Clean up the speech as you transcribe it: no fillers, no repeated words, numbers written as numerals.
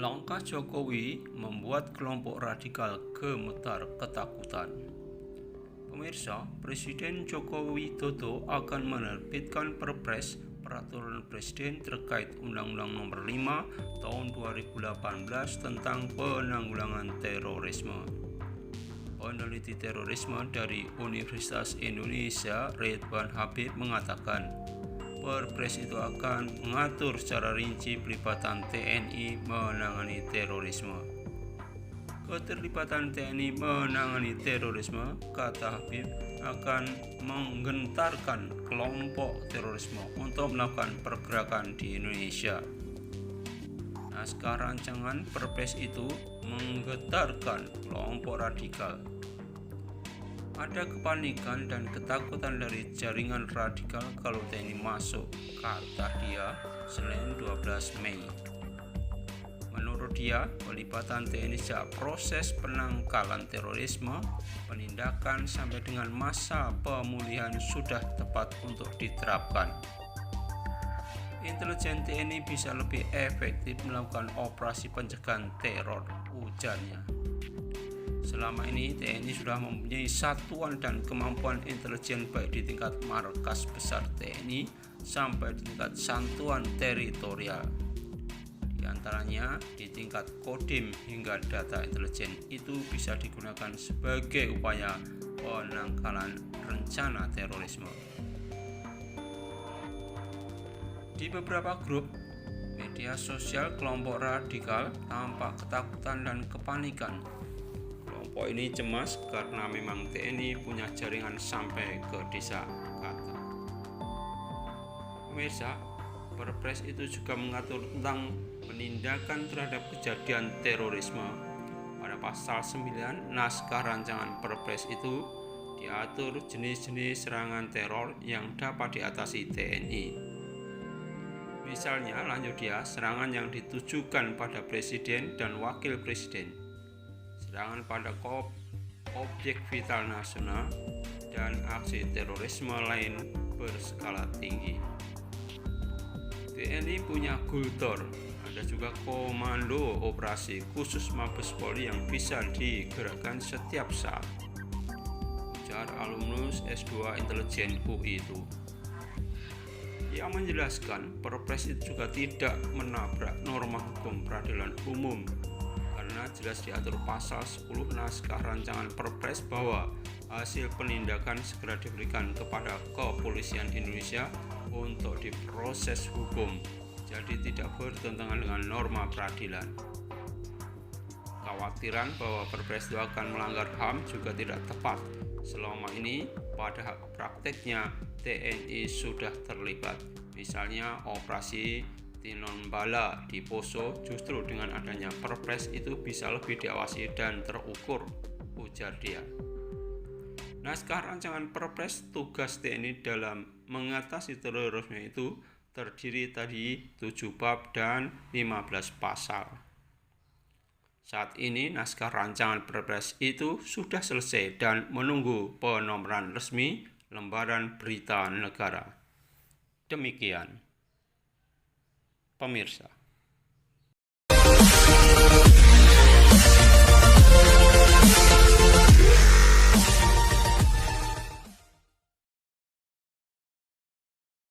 Langkah Jokowi membuat kelompok radikal gemetar ketakutan. Pemirsa, Presiden Joko Widodo akan menerbitkan Perpres Peraturan Presiden terkait Undang-Undang Nomor 5 Tahun 2018 tentang penanggulangan terorisme. Peneliti terorisme dari Universitas Indonesia, Ridwan Habib, mengatakan Perpres itu akan mengatur secara rinci pelibatan TNI menangani terorisme. Keterlibatan TNI menangani terorisme, kata Habib, akan menggentarkan kelompok terorisme untuk melakukan pergerakan di Indonesia. Naskah rancangan Perpres itu menggetarkan kelompok radikal. Ada kepanikan dan ketakutan dari jaringan radikal kalau TNI masuk, kata dia Senin 12 Mei. Menurut dia, pelibatan TNI sejak proses penangkalan terorisme, penindakan sampai dengan masa pemulihan sudah tepat untuk diterapkan. Intelijen TNI bisa lebih efektif melakukan operasi pencegahan teror, ujarnya. Selama ini TNI sudah mempunyai satuan dan kemampuan intelijen baik di tingkat markas besar TNI sampai di tingkat satuan teritorial. Di antaranya di tingkat kodim hingga data intelijen itu bisa digunakan sebagai upaya penangkalan rencana terorisme. Di beberapa grup media sosial, kelompok radikal tampak ketakutan dan kepanikan. Kelompok ini cemas karena memang TNI punya jaringan sampai ke desa, kata. Pemirsa, Perpres itu juga mengatur tentang penindakan terhadap kejadian terorisme. Pada pasal 9 naskah rancangan Perpres itu diatur jenis-jenis serangan teror yang dapat diatasi TNI. Misalnya, lanjut dia, serangan yang ditujukan pada presiden dan wakil presiden, serangan pada objek vital nasional, dan aksi terorisme lain berskala tinggi. TNI punya Gultor, ada juga Komando Operasi Khusus Mabes Polri yang bisa digerakkan setiap saat, ujar alumnus S2 Intelijen UI itu. Ia menjelaskan Perpres itu juga tidak menabrak norma hukum peradilan umum karena jelas diatur pasal 10 naskah rancangan Perpres bahwa hasil penindakan segera diberikan kepada Kepolisian Indonesia untuk diproses hukum, jadi tidak bertentangan dengan norma peradilan. Kekhawatiran bahwa Perpres itu akan melanggar HAM juga tidak tepat. Selama ini pada prakteknya TNI sudah terlibat, misalnya operasi Tinombala di Poso. Justru dengan adanya Perpres itu bisa lebih diawasi dan terukur, ujar dia. Naskah rancangan Perpres tugas TNI dalam mengatasi terorisme itu terdiri tadi 7 bab dan 15 pasal. Saat ini naskah rancangan Perpres itu sudah selesai dan menunggu penomoran resmi lembaran berita negara. Demikian, pemirsa.